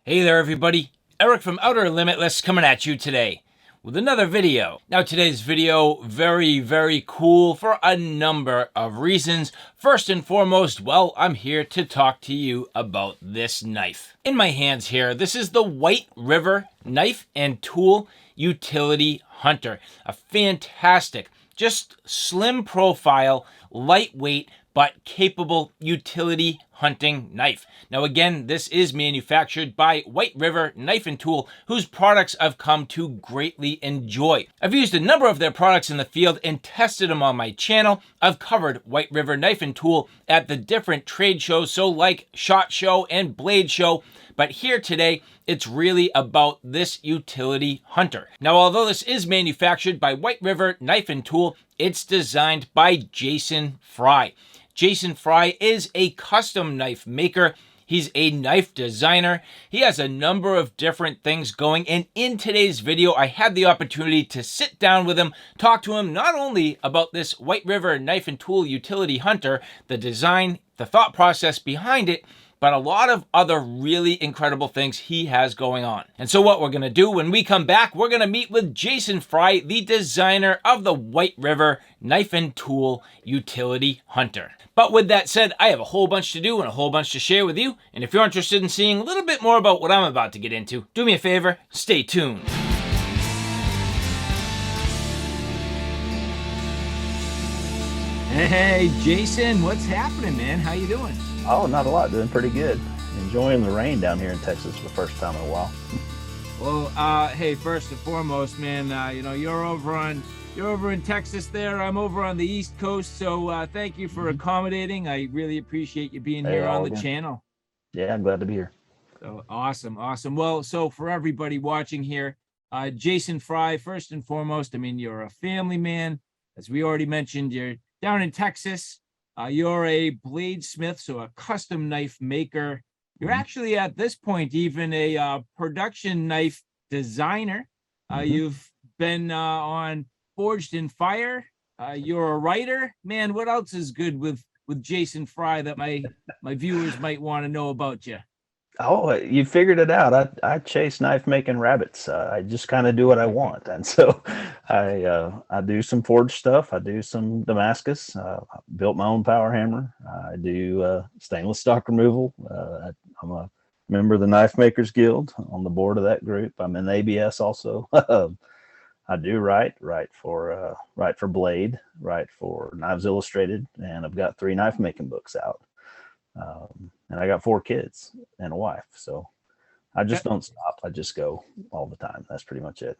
Hey there everybody, Eric from Outer Limitless coming at you today with another video. Now today's video, very cool for a number of reasons. First and foremost, well, I'm here to talk to you about this knife. In my hands here, this is the White River Knife and Tool Utility Hunter. A fantastic, just slim profile, lightweight, but capable utility hunting knife. Now again, this is manufactured by White River Knife and Tool, whose products I've come to greatly enjoy. I've used a number of their products in the field and tested them on my channel. I've covered White River Knife and Tool at the different trade shows, so like SHOT Show and Blade Show, but here today, it's really about this utility hunter. Now, although this is manufactured by White River Knife and Tool, it's designed by Jason Fry. Jason Fry is a custom knife maker. He's a knife designer. He has a number of different things going. And in today's video, I had the opportunity to sit down with him, talk to him not only about this White River Knife and Tool Utility Hunter, the design, the thought process behind it, but a lot of other really incredible things he has going on. And so what we're going to do when we come back, we're going to meet with Jason Fry, the designer of the White River Knife and Tool Utility Hunter. But with that said, I have a whole bunch to do and a whole bunch to share with you. And if you're interested in seeing a little bit more about what I'm about to get into, do me a favor, stay tuned. Hey, Jason, what's happening, man? How you doing? Oh, not a lot. Doing pretty good. Enjoying the rain down here in Texas for the first time in a while. Well, hey, first and foremost, man, you're over in Texas there. I'm over on the East Coast, so thank you for accommodating. I really appreciate you being here on the channel. Yeah, I'm glad to be here. So awesome. Well, so for everybody watching here, Jason Fry, first and foremost, I mean, you're a family man. As we already mentioned, you're down in Texas. You're a bladesmith, so a custom knife maker. You're actually at this point even a production knife designer. You've been on Forged in Fire. You're a writer. Man, what else is good with Jason Fry that my viewers might want to know about you? Oh, you figured it out. I chase knife making rabbits. I just kind of do what I want, and so I do some forged stuff. I do some Damascus. I built my own power hammer. I do stainless stock removal. I'm a member of the Knife Makers Guild, on the board of that group. I'm in ABS also. I do write for Blade, write for Knives Illustrated, and I've got 3 knife making books out. And I got 4 kids and a wife, so I just don't stop. I just go all the time. That's pretty much it.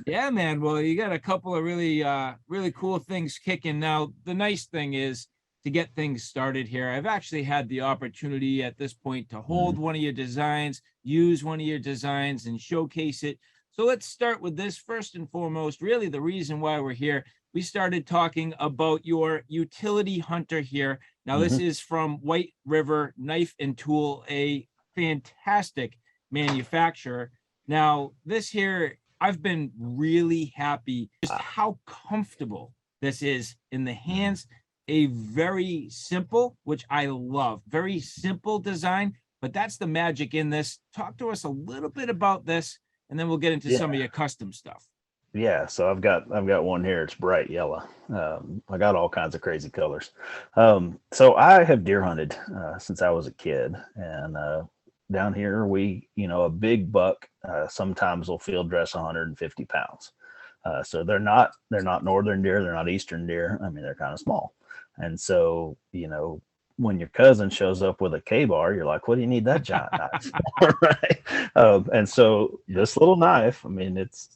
Yeah, man. Well, you got a couple of really cool things kicking. Now, the nice thing is to get things started here. I've actually had the opportunity at this point to hold one of your designs, use one of your designs, and showcase it. So let's start with this first and foremost. Really, the reason why we're here, we started talking about your utility hunter here. Now, this is from White River Knife and Tool, a fantastic manufacturer. Now, this here, I've been really happy just how comfortable this is in the hands. A very simple, which I love, very simple design, but that's the magic in this. Talk to us a little bit about this, and then we'll get into some of your custom stuff. Yeah, so I've got one here. It's bright yellow. I got all kinds of crazy colors. So I have deer hunted since I was a kid, and down here a big buck sometimes will field dress 150 pounds. So they're not northern deer, they're not eastern deer. I mean, they're kind of small, and so when your cousin shows up with a K-bar, you're like, what do you need that giant knife for? Right? And so this little knife, I mean, it's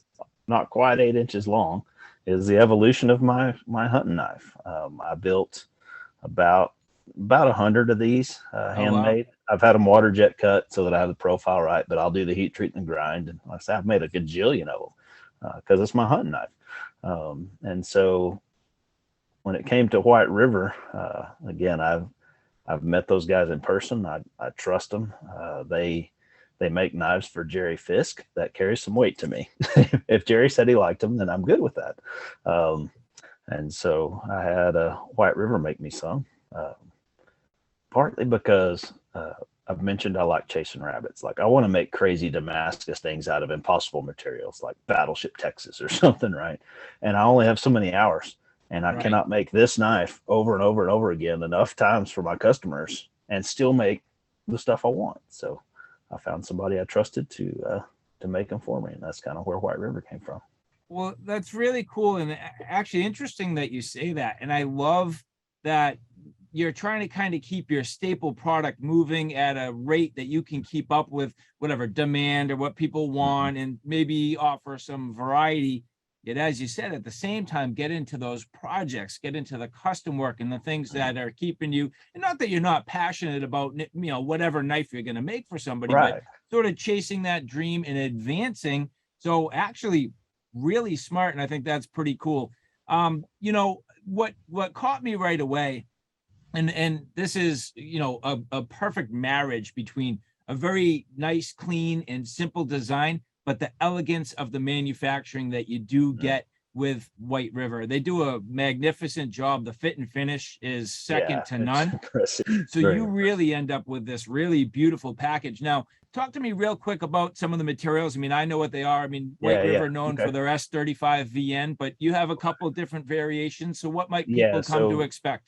not quite 8 inches long, is the evolution of my hunting knife. I built about 100 of these handmade. Wow. I've had them water jet cut so that I have the profile right, but I'll do the heat treat and grind. And like I said, I've made a gajillion of them because it's my hunting knife. And so when it came to White River, again, I've met those guys in person. I trust them. They make knives for Jerry Fisk. That carries some weight to me. If Jerry said he liked them, then I'm good with that. And so I had White River make me some, partly because I've mentioned I like chasing rabbits. Like I want to make crazy Damascus things out of impossible materials like Battleship Texas or something, right? And I only have so many hours, and I Right. cannot make this knife over and over and over again enough times for my customers and still make the stuff I want. So I found somebody I trusted to make them for me, and that's kind of where White River came from. Well, that's really cool and actually interesting that you say that. And I love that you're trying to kind of keep your staple product moving at a rate that you can keep up with whatever demand or what people Mm-hmm. want and maybe offer some variety. Yet, as you said, at the same time, get into those projects, get into the custom work and the things that are keeping you, and not that you're not passionate about, whatever knife you're going to make for somebody, but Right. sort of chasing that dream and advancing. So actually really smart. And I think that's pretty cool. What caught me right away, and this is a perfect marriage between a very nice, clean, and simple design, but the elegance of the manufacturing that you do Mm. get with White River. They do a magnificent job. The fit and finish is second Yeah, to it's none. impressive. So Very you impressive. really end up with this really beautiful package. Now, talk to me real quick about some of the materials. I mean, I know what they are. I mean, White Yeah, yeah. River known for Okay. their S35 VN, but you have a couple of different variations. So what might Yeah, people come to so expect?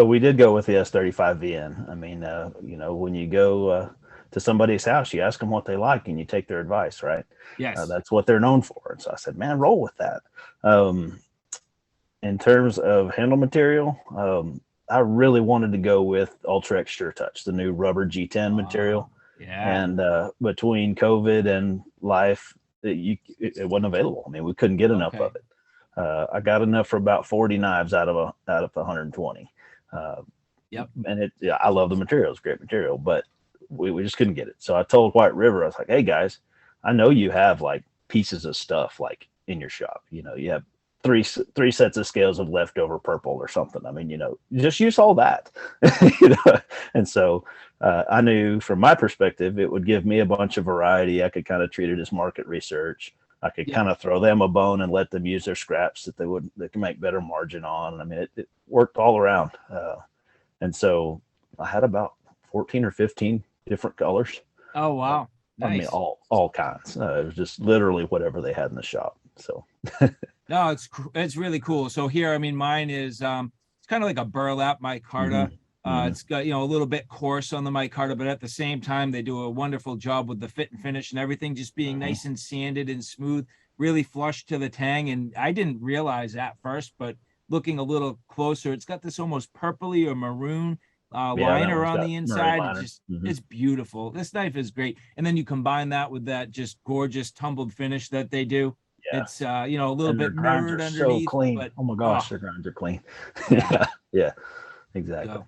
we did go with the S35VN. I mean, when you go to somebody's house, you ask them what they like and you take their advice, right? Yes. That's what they're known for. And so I said, man, roll with that. Um, in terms of handle material, I really wanted to go with Ultra X Sure Touch, the new rubber G10 Oh, material. yeah. And between COVID and life, it wasn't available. I mean, we couldn't get enough Okay. of it. I got enough for about 40 knives out of 120. Uh, Yep. and yeah, I love the material. It's great material, but we just couldn't get it. So I told White River, I was like, hey guys, I know you have like pieces of stuff like in your shop. You have three sets of scales of leftover purple or something. I mean, just use all that. you know. And so I knew from my perspective, it would give me a bunch of variety. I could kind of treat it as market research. I could Yep. kind of throw them a bone and let them use their scraps that they can make better margin on. I mean, it worked all around. And so I had about 14 or 15 different colors. Oh, Uh, wow. I mean, Nice. all kinds. It was just literally whatever they had in the shop. So, No, it's really cool. So here, I mean, mine is it's kind of like a burlap micarta. hmm hmm It's got a little bit coarse on the micarta, but at the same time, they do a wonderful job with the fit and finish and everything just being hmm nice and sanded and smooth, really flush to the tang. And I didn't realize at first, but looking a little closer, it's got this almost purpley or maroon yeah, that liner one's on got the marine inside. liner. It's beautiful. This knife is great. And then you combine that with that just gorgeous tumbled finish that they do. Yeah, It's a little and their bit grinds mirrored are so underneath, clean. but Oh my oh gosh, their grinds are clean. yeah. yeah, yeah, exactly. So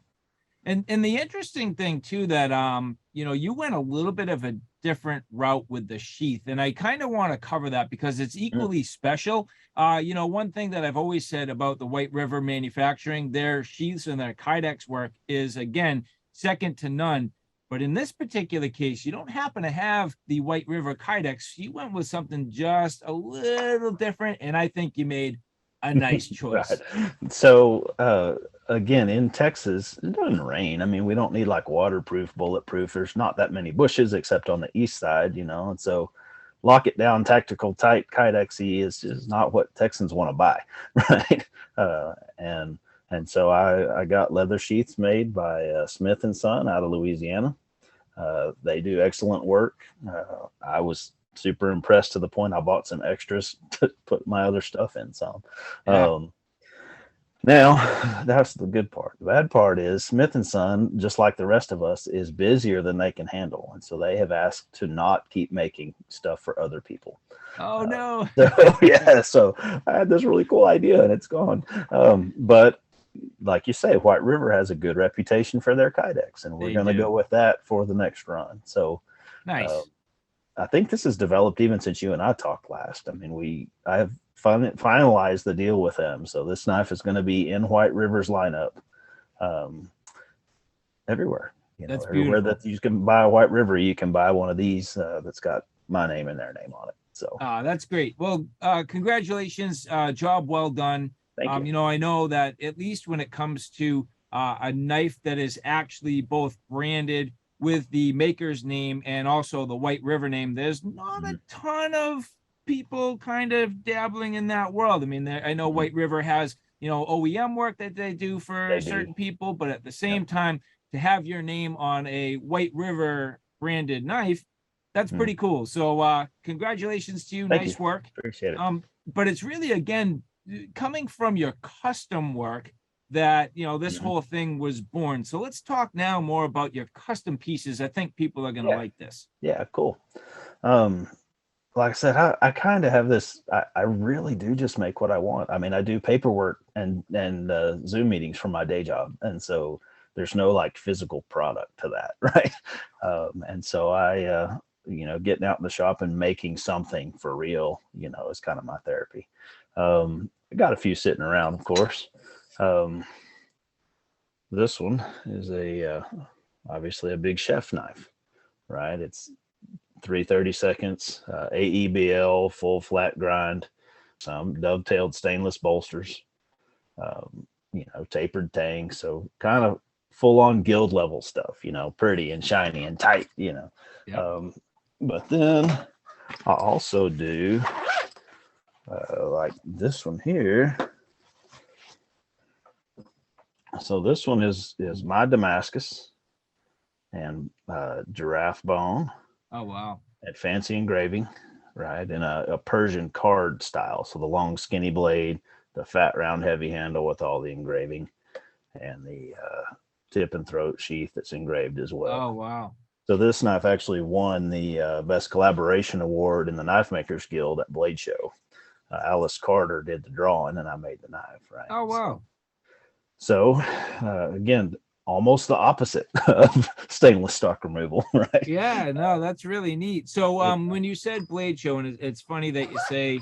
and the interesting thing too that you went a little bit of a different route with the sheath, and I kind of want to cover that because it's Mm, equally special. One thing that I've always said about the White River manufacturing, their sheaths and their kydex work is again second to none. But in this particular case, you don't happen to have the White River kydex. You went with something just a little different, and I think you made a nice right. choice. So again, in Texas, it doesn't rain. I mean, we don't need like waterproof, bulletproof. There's not that many bushes except on the east side, and so lock it down, tactical, tight, kitexy is just not what Texans want to buy, right? And so I got leather sheaths made by Smith and Son out of Louisiana. They do excellent work. I was super impressed to the point I bought some extras to put my other stuff in some. Yeah. Um, now, that's the good part. The bad part is Smith and Son, just like the rest of us, is busier than they can handle, and so they have asked to not keep making stuff for other people. Oh Uh, no. so yeah, so I had this really cool idea, and it's gone. But like you say, White River has a good reputation for their kydex, and we're They going to go do. with that for the next run. So uh, Nice. I think this has developed even since you and I talked last. I mean, I have finalized the deal with them, so this knife is going to be in White River's lineup um, everywhere. That's Everywhere beautiful. that you can buy a White River, you can buy one of these that's got my name and their name on it. So That's great. Well, congratulations. Job well done. thank you. I know that at least when it comes to a knife that is actually both branded with the maker's name and also the White River name, there's not a ton of people kind of dabbling in that world. I mean, I know White River has, you know, OEM work that they do for certain people, but at the same time, to have your name on a White River branded knife, that's pretty cool. So congratulations to you. Nice work. Appreciate it. But it's really, again, coming from your custom work that, you know, this whole thing was born. So let's talk now more about your custom pieces. I think people are going to like this. Yeah, cool. Like I said, I kind of have this, I really do just make what I want. I mean, I do paperwork and Zoom meetings for my day job. And so there's no like physical product to that. Right. And so I, you know, getting out in the shop and making something for real, you know, is kind of my therapy. I got a few sitting around, of course. This one is obviously a big chef knife, right? It's 3/32 AEBL, full flat grind, some dovetailed stainless bolsters, you know, tapered tang. So kind of full on guild level stuff, you know, pretty and shiny and tight, you know. Yep. But then I also do like this one here. So this one is my Damascus and giraffe bone. Oh, wow. At fancy engraving, right? In a Persian card style. So the long skinny blade, the fat round heavy handle with all the engraving, and the tip and throat sheath that's engraved as well. Oh, wow. So this knife actually won the Best Collaboration Award in the Knife Makers Guild at Blade Show. Alice Carter did the drawing and I made the knife, right? Oh, wow. So again, almost the opposite of stainless stock removal, right? Yeah, no, that's really neat. So when you said Blade Show, and it's funny that you say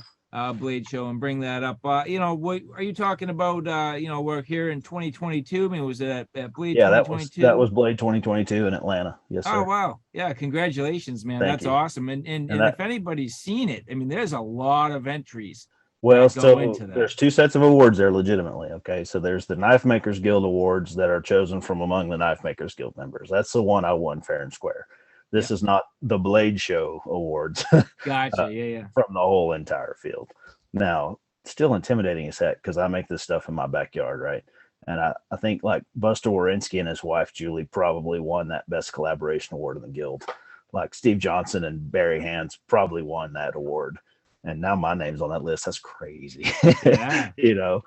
Blade Show and bring that up, you know, what are you talking about? You know, we're here in 2022. I mean, was it at Blade 2022? that was Blade 2022 in Atlanta. Yes, sir. Oh, wow. Yeah, congratulations, man. That's awesome. And if anybody's seen it, I mean, there's a lot of entries. Well, so there's two sets of awards there legitimately. Okay. So there's the Knife Makers Guild awards that are chosen from among the Knife Makers Guild members. That's the one I won fair and square. This is not the Blade Show awards. Gotcha. Yeah. From the whole entire field. Now, still intimidating as heck because I make this stuff in my backyard, right? And I think like Buster Warinsky and his wife, Julie, probably won that Best Collaboration Award in the Guild. Like Steve Johnson and Barry Hands probably won that award. And now my name's on that list. That's crazy. Yeah. You know,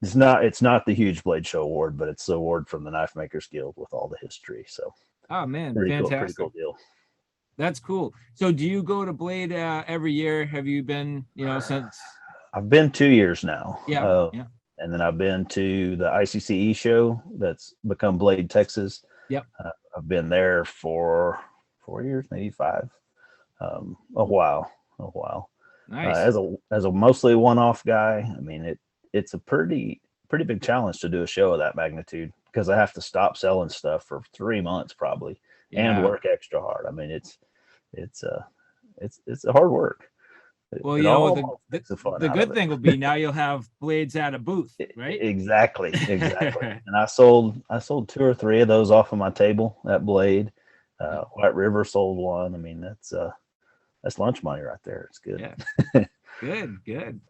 it's not the huge Blade Show award, but it's the award from the Knife Makers Guild with all the history. So, oh man, fantastic. Pretty cool deal. That's cool. So do you go to Blade every year? Have you been, you know, since? I've been 2 years now. Yeah. And then I've been to the ICCE show that's become Blade Texas. Yep. I've been there for 4 years, maybe 5. A while. Nice. As a mostly one-off guy, I mean it's a pretty big challenge to do a show of that magnitude because I have to stop selling stuff for 3 months probably and work extra hard. I mean it's a hard work. Well, you know, the good thing will be now you'll have blades at a booth, right? Exactly. And I sold 2 or 3 of those off of my table at Blade. White River sold one. I mean, that's lunch money right there. It's good. Yeah. Good.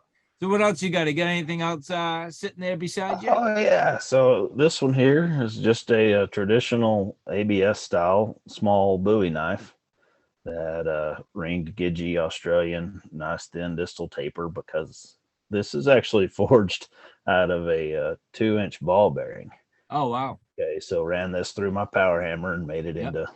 So what else you got? You got anything else sitting there beside you? Oh yeah. So this one here is just a traditional ABS style small Bowie knife that ringed Gidgee Australian, nice thin distal taper, because this is actually forged out of a 2-inch ball bearing. Oh wow. Okay, so ran this through my power hammer and made it into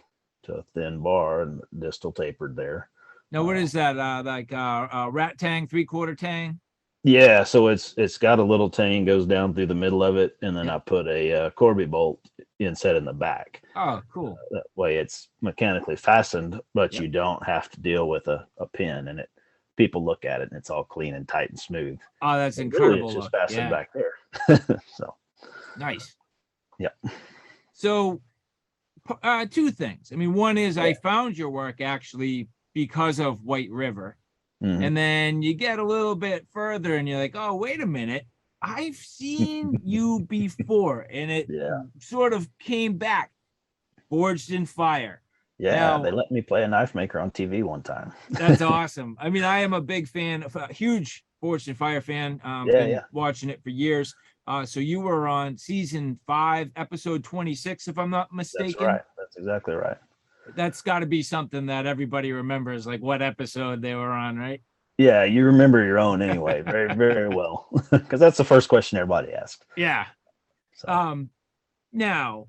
a thin bar and distal tapered there. Now, what is that? Like rat tang, 3/4 tang? Yeah, so it's got a little tang goes down through the middle of it, and then I put a Corby bolt inset in the back. Oh, cool. That way it's mechanically fastened, but you don't have to deal with a pin, and people look at it and it's all clean and tight and smooth. Oh, that's incredible. Really, it's just fastened back there. So nice. Yeah. So 2 things. I mean, one is I found your work actually because of White River. Mm-hmm. And then you get a little bit further and you're like, oh, wait a minute. I've seen you before. And it sort of came back. Forged in Fire. Yeah, Now, they let me play a knife maker on TV one time. that's awesome. I mean, I am a big fan, a huge Forged in Fire fan. Yeah, Been yeah. watching it for years. So you were on season 5, episode 26, if I'm not That's mistaken. right. That's exactly right. That's got to be something that everybody remembers, like what episode they were on, right? Yeah, you remember your own anyway, very, very well, because that's the first question everybody asked. Yeah. So. Now,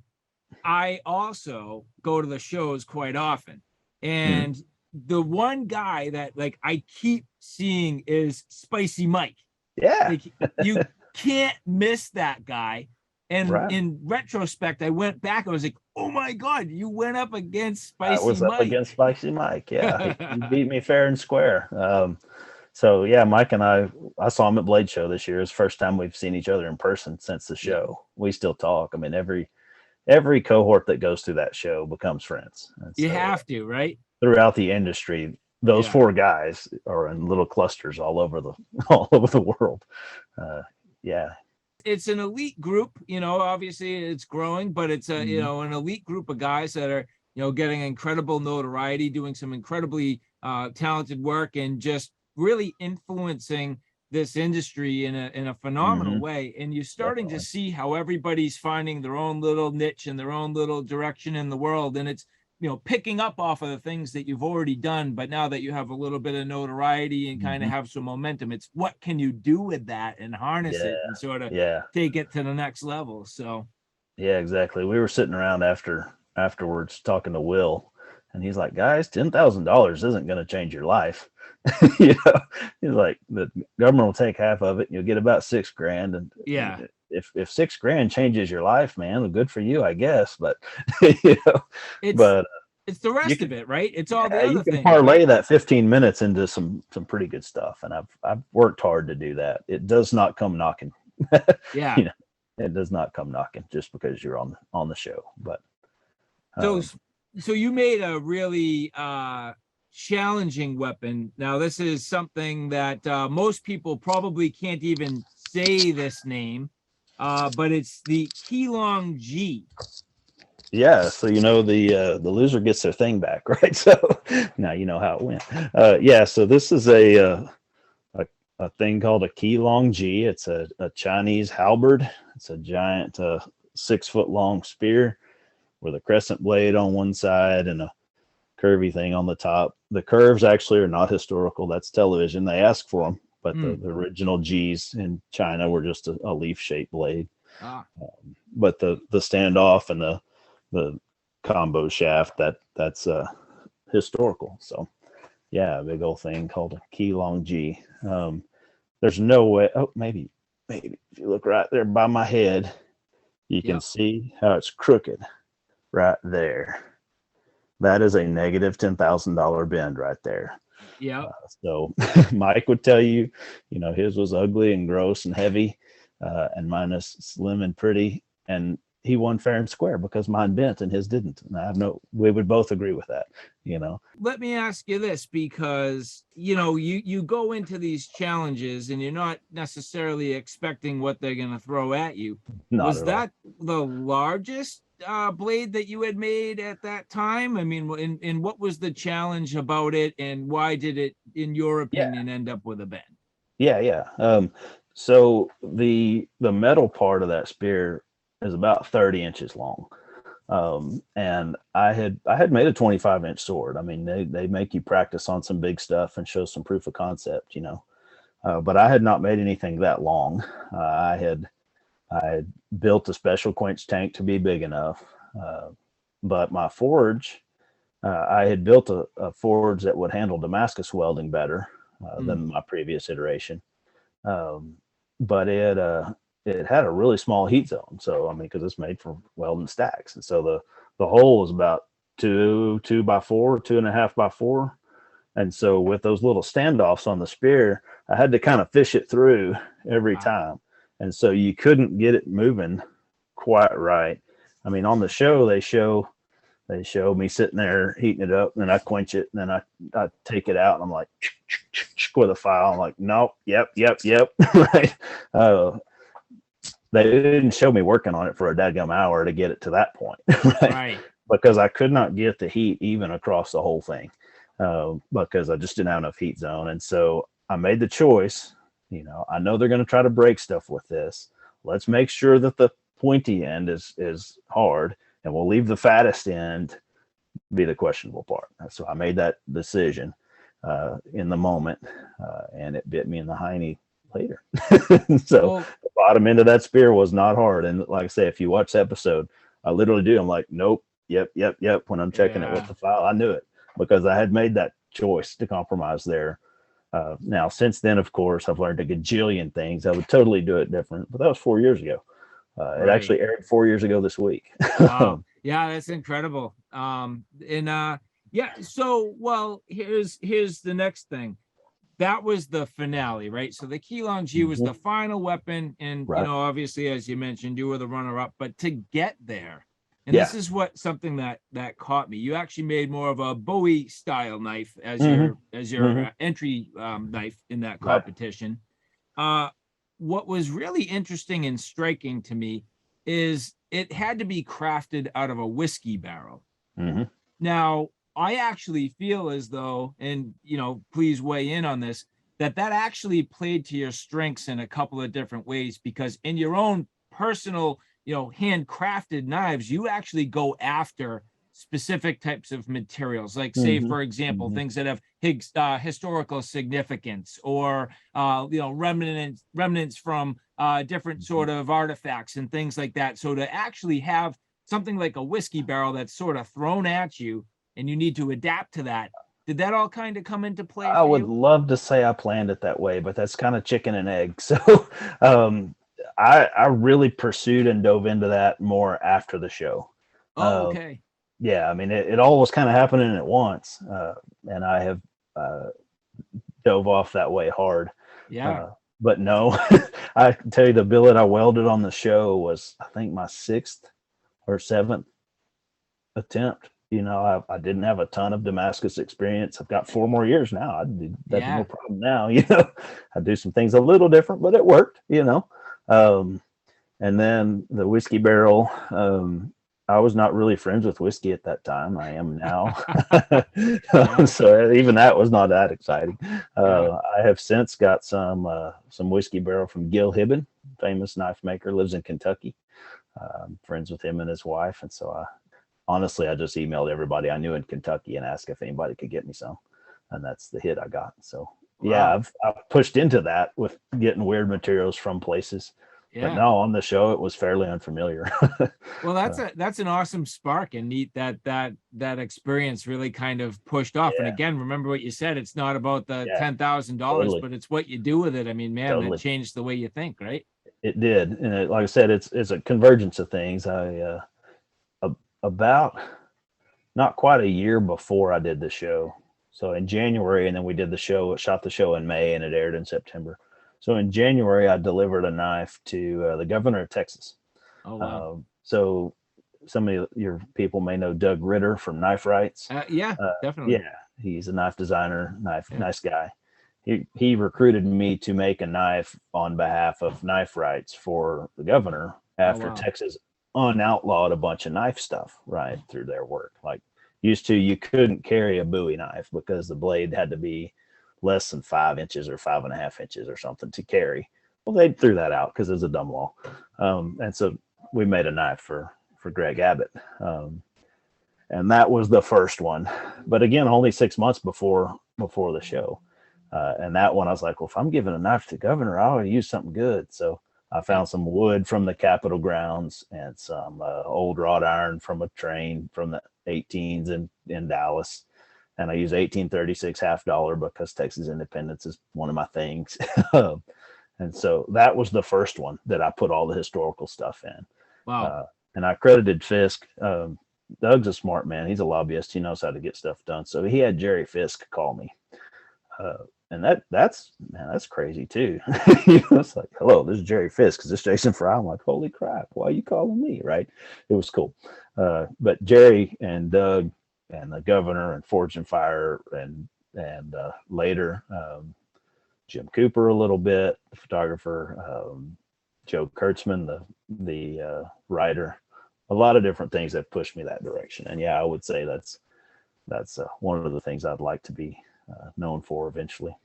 I also go to the shows quite often, and the one guy that like I keep seeing is Spicy Mike. Yeah, Like, you can't miss that guy. And right. in retrospect, I went back. I was like, "Oh my God, you went up against Spicy I was Mike." up against Spicy Mike. Yeah, he beat me fair and square. So yeah, Mike and I saw him at Blade Show this year. It's the first time we've seen each other in person since the show. We still talk. I mean, every cohort that goes through that show becomes friends. And You so, have to, right? throughout the industry, those 4 guys are in little clusters all over the world. Yeah. It's an elite group, obviously it's growing, but it's an elite group of guys that are, getting incredible notoriety, doing some incredibly talented work, and just really influencing this industry in a phenomenal way. And you're starting to see how everybody's finding their own little niche and their own little direction in the world. And it's, picking up off of the things that you've already done, but now that you have a little bit of notoriety and kind of have some momentum, it's what can you do with that and harness it and sort of take it to the next level. So yeah, exactly. We were sitting around afterwards talking to Will, and he's like, guys, $10,000 isn't going to change your life. He's like, the government will take half of it and you'll get about $6,000. And if $6,000 changes your life, man, well, good for you, I guess. But it's the rest of it, right? It's all the other you can things, parlay that 15 minutes into some pretty good stuff, and I've worked hard to do that. It does not come knocking. Yeah. It does not come knocking just because you're on the show. But so you made a really challenging weapon. Now, this is something that most people probably can't even say this name, but it's the Keylong G. Yeah, so the loser gets their thing back, right? So now you know how it went. So this is a thing called a Keylong G. It's a Chinese halberd. It's a giant 6-foot long spear with a crescent blade on one side and a curvy thing on the top. The curves actually are not historical. That's television. They ask for them, but the original G's in China were just a leaf-shaped blade. But the standoff and the combo shaft, that's historical. So yeah, a big old thing called a Keylong G. There's no way. Oh, maybe if you look right there by my head, you can see how it's crooked right there. That is a negative $10,000 bend right there. Yeah. So Mike would tell you, his was ugly and gross and heavy, and mine is slim and pretty. And he won fair and square because mine bent and his didn't. And we would both agree with that, Let me ask you this, because, you go into these challenges and you're not necessarily expecting what they're going to throw at you. Was that the largest blade that you had made at that time? I mean, and what was the challenge about it, and why did it, in your opinion, end up with a bend? Yeah. So the metal part of that spear is about 30 inches long. And I had made a 25-inch sword. I mean, they make you practice on some big stuff and show some proof of concept, but I had not made anything that long. I had built a special quench tank to be big enough. But my forge, I had built a forge that would handle Damascus welding better than my previous iteration. But it had a really small heat zone. So, I mean, because it's made for welding stacks. And so the hole was about 2 by 4, 2.5 by 4. And so with those little standoffs on the spear, I had to kind of fish it through every time. And so you couldn't get it moving quite right. I mean, on the show, they show me sitting there heating it up, and then I quench it, and then I take it out, and I'm like, with a file. I'm like, nope, yep. Right. They didn't show me working on it for a dadgum hour to get it to that point. Right. because I could not get the heat even across the whole thing, because I just didn't have enough heat zone. And so I made the choice, I know they're going to try to break stuff with this. Let's make sure that the pointy end is hard, and we'll leave the fattest end be the questionable part. So I made that decision in the moment, and it bit me in the hiney later. So Well, the bottom end of that spear was not hard. And like I say, if you watch the episode, I literally do. I'm like, nope, yep. When I'm checking it with the file, I knew it because I had made that choice to compromise there. Now, since then, of course, I've learned a gajillion things. I would totally do it different, but that was 4 years ago. It right. actually aired 4 years ago this week. Wow. Yeah, that's incredible. Yeah, so well, here's the next thing. That was the finale, right? So the Keylong G was the final weapon, and Right. obviously, as you mentioned, you were the runner-up. But to get there, and this is something that caught me. You actually made more of a Bowie style knife as your entry knife in that competition. Right. What was really interesting and striking to me is it had to be crafted out of a whiskey barrel. Now, I actually feel as though, and please weigh in on this, that actually played to your strengths in a couple of different ways, because in your own personal, handcrafted knives, you actually go after specific types of materials, like say, for example, things that have historical significance, or remnants from different sort of artifacts and things like that. So to actually have something like a whiskey barrel that's sort of thrown at you, and you need to adapt to that. Did that all kind of come into play? I would love to say I planned it that way, but that's kind of chicken and egg. So I really pursued and dove into that more after the show. Oh, okay. Yeah, I mean, it all was kind of happening at once, and I have dove off that way hard. Yeah. But no, I can tell you the billet I welded on the show was, I think, my 6th or 7th attempt. I didn't have a ton of Damascus experience. I've got 4 more years now. That'd be no problem now. I do some things a little different, but it worked. And then the whiskey barrel. I was not really friends with whiskey at that time. I am now. So even that was not that exciting. I have since got some whiskey barrel from Gil Hibben, famous knife maker, lives in Kentucky. I'm friends with him and his wife. And so honestly, I just emailed everybody I knew in Kentucky and asked if anybody could get me some. And that's the hit I got. So yeah, I've pushed into that with getting weird materials from places. But no, on the show it was fairly unfamiliar. Well, that's an awesome spark, and neat that experience really kind of pushed off. And again, remember what you said, it's not about the $10,000, but it's what you do with it. I mean, man, that changed the way you think, right? It did. And like I said, it's a convergence of things. About not quite a year before I did the show. So in January, and then we did the show, shot the show in May, and it aired in September. So in January, I delivered a knife to the governor of Texas. Oh, wow. So some of your people may know Doug Ritter from Knife Rights. Definitely. Yeah, he's a knife designer, nice guy. He recruited me to make a knife on behalf of Knife Rights for the governor after Texas unoutlawed a bunch of knife stuff right through their work. Like used to, you couldn't carry a Bowie knife because the blade had to be less than 5 inches or 5.5 inches or something to carry. Well, they threw that out because it's a dumb law. And so we made a knife for Greg Abbott. And that was the first one. But again, only 6 months before the show. And that one, I was like, well, if I'm giving a knife to the governor, I ought to use something good. So I found some wood from the Capitol grounds and some old wrought iron from a train from the 18s in Dallas. And I use 1836 $half because Texas independence is one of my things. And so that was the first one that I put all the historical stuff in. Wow. And I credited Fisk. Doug's a smart man. He's a lobbyist. He knows how to get stuff done. So he had Jerry Fisk call me. And that's crazy too. It's like, hello, this is Jerry Fisk. Is this Jason Fry? I'm like, holy crap, why are you calling me? Right. It was cool. But Jerry and Doug and the governor and Forge and Fire and later Jim Cooper a little bit, the photographer, Joe Kurtzman, the writer, a lot of different things have pushed me that direction. And yeah, I would say that's one of the things I'd like to be known for eventually.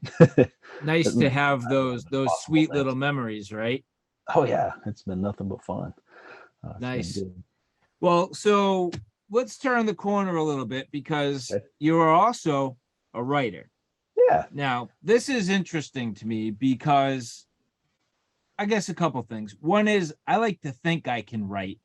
Nice to have those sweet things. little memories, right? Oh yeah, it's been nothing but fun. It's been Nice. good. Well, so let's turn the corner a little bit, because Okay. you are also a writer. Yeah. Now, this is interesting to me because I guess a couple things. One is I like to think I can write,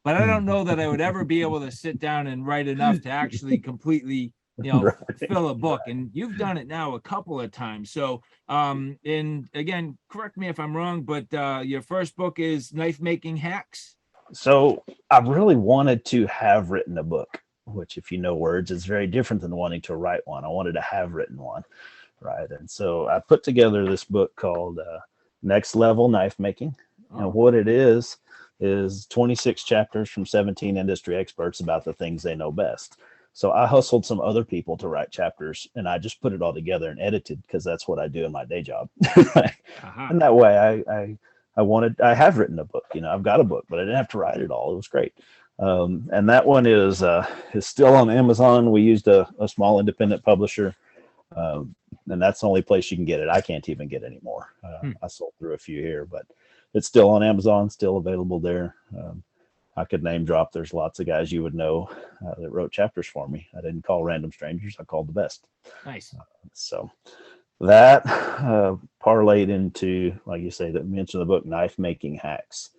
but I don't know that I would ever be able to sit down and write enough to actually completely, Right. fill a book. And you've done it now a couple of times. So, and again, correct me if I'm wrong, but your first book is Knife Making Hacks. So I really wanted to have written a book, which, if you know words, is very different than wanting to write one. I wanted to have written one, right? And so I put together this book called Next Level Knife Making. Oh. And what it is 26 chapters from 17 industry experts about the things they know best. So I hustled some other people to write chapters, and I just put it all together and edited, because that's what I do in my day job. Uh-huh. And that way I have written a book, I've got a book, but I didn't have to write it all. It was great. And that one is still on Amazon. We used a small independent publisher. And that's the only place you can get it. I can't even get it anymore. I sold through a few here, but it's still on Amazon, still available there. I could name drop. There's lots of guys you would know that wrote chapters for me. I didn't call random strangers. I called the best. Nice. So that parlayed into, like you say, that mentioned the book Knife Making Hacks.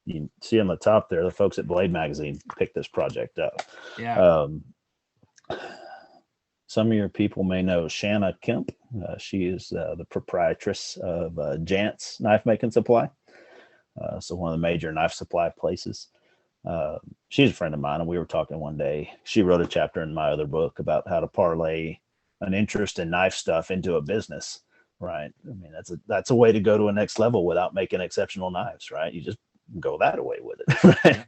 You see on the top there, the folks at Blade Magazine picked this project up. Yeah. Some of your people may know Shanna Kemp. She is the proprietress of Jant's Knife Making Supply. So one of the major knife supply places. She's a friend of mine, and we were talking one day. She wrote a chapter in my other book about how to parlay an interest in knife stuff into a business, right? I mean, that's a way to go to a next level without making exceptional knives, right? You just go that way with it, right?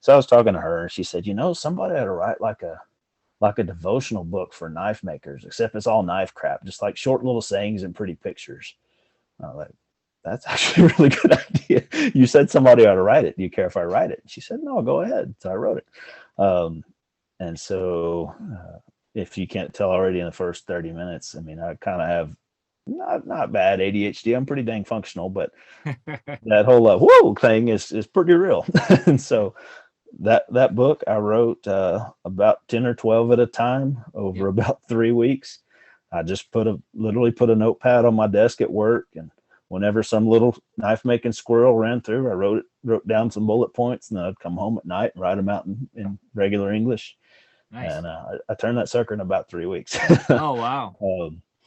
So I was talking to her, and she said, somebody ought to write like a devotional book for knife makers, except it's all knife crap, just like short little sayings and pretty pictures. That's actually a really good idea. You said somebody ought to write it. Do you care if I write it? She said, no, go ahead. So I wrote it. And so if you can't tell already in the first 30 minutes, I mean, I kind of have not bad ADHD. I'm pretty dang functional, but that whole whoa thing is pretty real. And so that book I wrote about 10 or 12 at a time over about 3 weeks. I just literally put a notepad on my desk at work, and whenever some little knife making squirrel ran through, I wrote down some bullet points, and then I'd come home at night and write them out in regular English. Nice. And I turned that sucker in about 3 weeks. Oh, wow.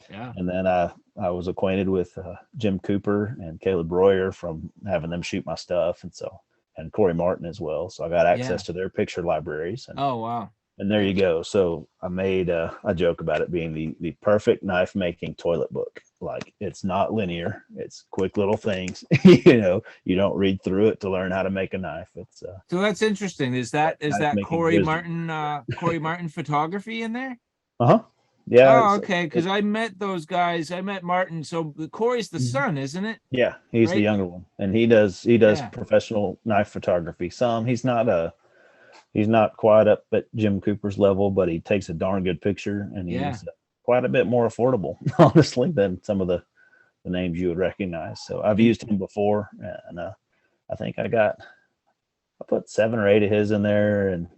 Yeah. And then I was acquainted with Jim Cooper and Caleb Royer from having them shoot my stuff. And Corey Martin as well. So I got access to their picture libraries. And, oh, wow. And there you go. So I made a joke about it being the perfect knife making toilet book. Like, it's not linear. It's quick little things. You don't read through it to learn how to make a knife. It's so that's interesting. Is that Corey Martin photography in there? Uh-huh. Yeah. Oh, okay. Because I met those guys. I met Martin. So Corey's the son, isn't it? Yeah, he's the younger one, and he does professional knife photography. He's not quite up at Jim Cooper's level, but he takes a darn good picture, and he's quite a bit more affordable, honestly, than some of the names you would recognize. So I've used him before, and I think I put 7 or 8 of his in there, and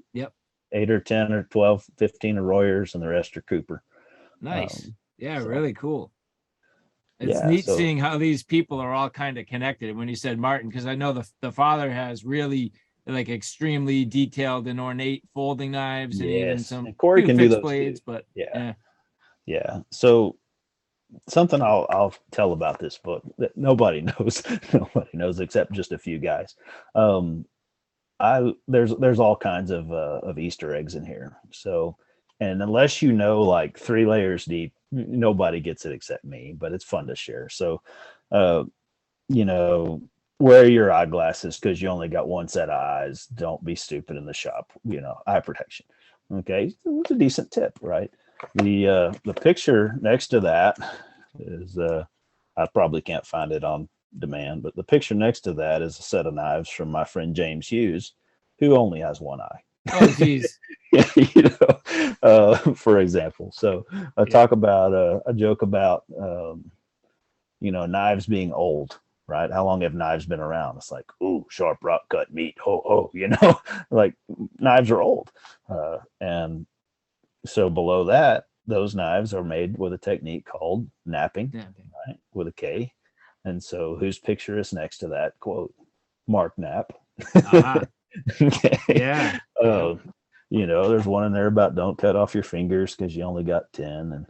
8 or 10 or 12, 15 of Royers, and the rest are Cooper. Nice. Really cool. It's neat seeing how these people are all kind of connected. When you said Martin, because I know the father has really like extremely detailed and ornate folding knives, and even some and Corey can do those blades, too. But yeah. So something I'll tell about this book that nobody knows except just a few guys. There's all kinds of Easter eggs in here. So, and unless like 3 layers deep, nobody gets it except me, but it's fun to share. So, wear your eyeglasses because you only got one set of eyes. Don't be stupid in the shop. Eye protection. Okay, it's a decent tip, right? The picture next to that is I probably can't find it on demand. But the picture next to that is a set of knives from my friend James Hughes, who only has one eye. Oh, geez. You know, for example. So I talk about a joke about you know, knives being old, right? How long have knives been around? It's like, ooh, sharp rock cut meat, ho ho, you know, like knives are old. And so below that, those knives are made with a technique called napping, right? With a K. And so whose picture is next to that quote? Mark Knapp. Okay. Yeah. You know, there's one in there about don't cut off your fingers because you only got 10.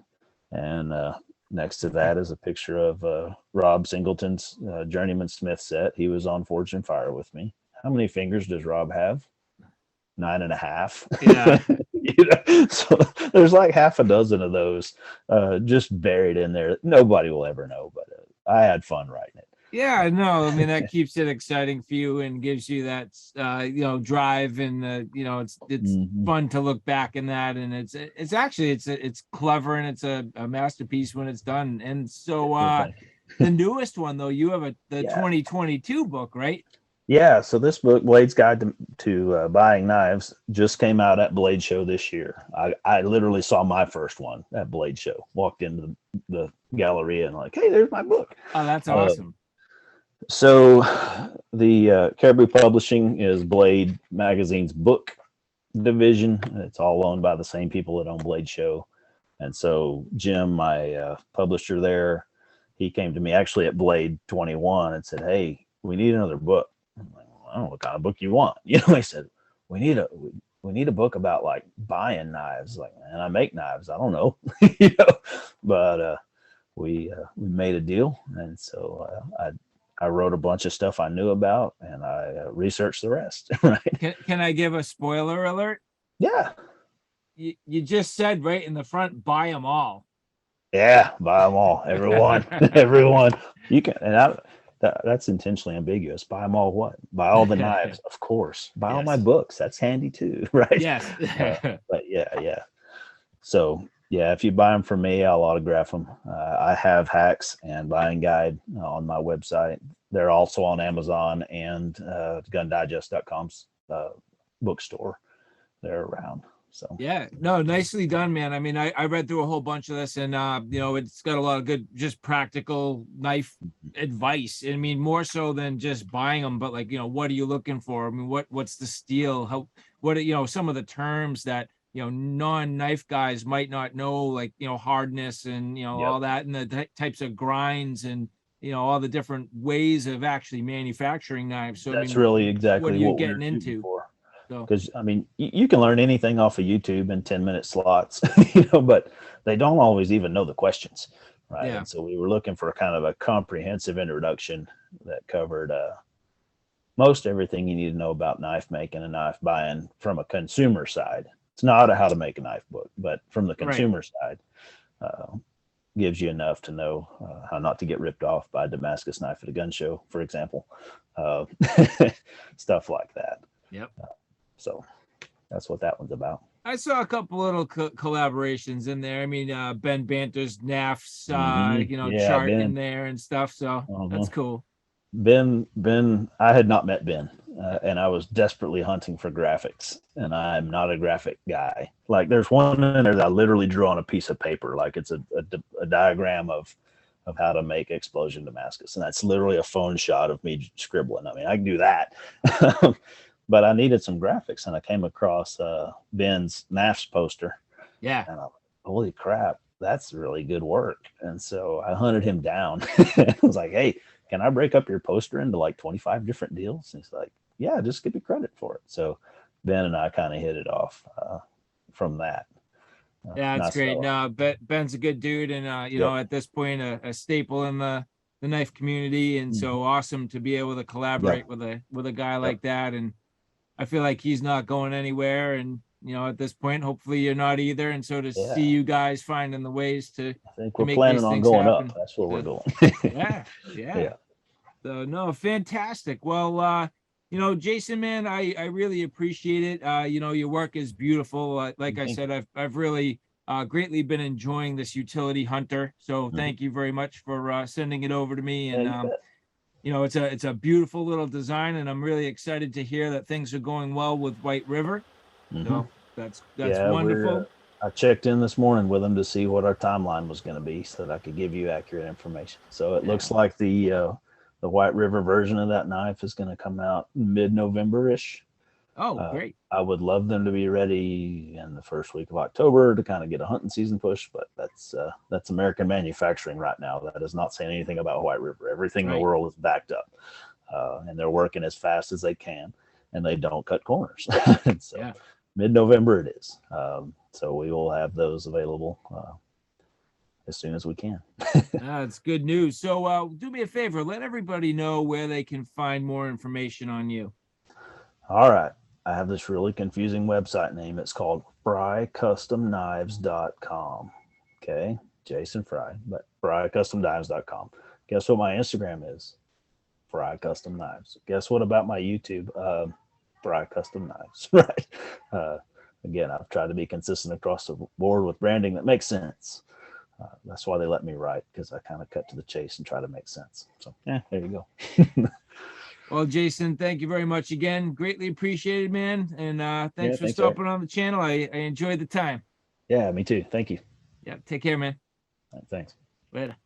And next to that is a picture of Rob Singleton's Journeyman Smith set. He was on Forge and Fire with me. How many fingers does Rob have? 9.5. Yeah. You know? So there's like half a dozen of those just buried in there. Nobody will ever know, but I had fun writing it. Yeah, no, I mean that keeps it exciting for you and gives you that you know, drive, and you know, it's fun to look back in that, and it's actually it's clever, and it's a masterpiece when it's done. And so the newest one though, you have the 2022 book, right? Yeah, so this book, Blade's Guide to Buying Knives, just came out at Blade Show this year. I literally saw my first one at Blade Show. Walked into the gallery and like, hey, there's my book. Oh, that's awesome. So the Caribou Publishing is Blade Magazine's book division. It's all owned by the same people that own Blade Show. And so Jim, my publisher there, he came to me actually at Blade 21 and said, hey, we need another book. I'm like, well, I don't know what kind of book you want. You know, he said, we need a book about like buying knives. Like, man, I make knives. I don't know. You know, but we made a deal. And so I wrote a bunch of stuff I knew about, and I researched the rest. Right? Can I give a spoiler alert? Yeah. You just said right in the front, buy them all. Yeah, buy them all, everyone, everyone. You can, and that's intentionally ambiguous. Buy them all. What? Buy all the knives, of course. Buy all my books. That's handy too, right? Yes. But yeah. So yeah, if you buy them from me, I'll autograph them. I have hacks and buying guide on my website. They're also on Amazon and GunDigest.com's bookstore. They're around. So yeah, no, nicely done, man. I mean, I read through a whole bunch of this, and you know, it's got a lot of good, just practical knife advice. I mean, more so than just buying them, but like, you know, what are you looking for? I mean, what's the steel? What you know, some of the terms that, you know, non-knife guys might not know, like, you know, hardness and, you know, all that, and the types of grinds, and, you know, all the different ways of actually manufacturing knives. So that's I mean, really exactly what are you what getting we're into? for. So, because I mean, you can learn anything off of YouTube in 10-minute slots, you know, but they don't always even know the questions, right? Yeah. And so we were looking for kind of a comprehensive introduction that covered most everything you need to know about knife making and knife buying from a consumer side. It's not a how to make a knife book, but from the consumer side, gives you enough to know how not to get ripped off by a Damascus knife at a gun show, for example, stuff like that. Yep. So that's what that one's about. I saw a couple little collaborations in there. I mean, Ben Banter's NAF's, you know, chart Ben. in there and stuff. So that's cool. Ben, I had not met Ben, and I was desperately hunting for graphics, and I'm not a graphic guy. Like, there's one in there that I literally drew on a piece of paper, like it's a diagram of how to make Explosion Damascus, and that's literally a phone shot of me scribbling. I mean, I can do that. But I needed some graphics, and I came across Ben's NAF's poster. Yeah. And I'm like, holy crap, that's really good work. And so I hunted him down. I was like, hey, can I break up your poster into like 25 different deals? And he's like, yeah, just give me credit for it. So Ben and I kind of hit it off from that. Yeah, it's great. No, Ben's a good dude, and you know, at this point, a staple in the knife community, and so awesome to be able to collaborate with a guy like that. And I feel like he's not going anywhere, and you know, at this point, hopefully you're not either. And so to see you guys finding the ways to, I think we're planning on going happen. up. That's where we're going. Yeah. So no, fantastic. Well, you know, Jason, man, I really appreciate it. You know, your work is beautiful. Like I said, I've really greatly been enjoying this Utility Hunter. So thank you very much for sending it over to me. And you know, it's a beautiful little design, and I'm really excited to hear that things are going well with White River. So that's Yeah, wonderful. I checked in this morning with them to see what our timeline was going to be so that I could give you accurate information. So it looks like the White River version of that knife is going to come out mid-November-ish. Oh, great. I would love them to be ready in the first week of October to kind of get a hunting season push, but that's American manufacturing right now. That is not saying anything about White River. Everything in the world is backed up, and they're working as fast as they can, and they don't cut corners. So mid-November it is. So we will have those available as soon as we can. That's good news. So do me a favor, let everybody know where they can find more information on you. All right. I have this really confusing website name. It's called frycustomknives.com. Okay. Jason Fry, but frycustomknives.com. Guess what my Instagram is? Fry Custom Knives. Guess what about my YouTube? Fry Custom Knives. Right. Again, I've tried to be consistent across the board with branding that makes sense. That's why they let me write, because I kind of cut to the chase and try to make sense. So, there you go. Well, Jason, thank you very much again. Greatly appreciated, man. And thanks for stopping on the channel. I enjoyed the time. Yeah, me too. Thank you. Yeah, take care, man. Thanks. Later.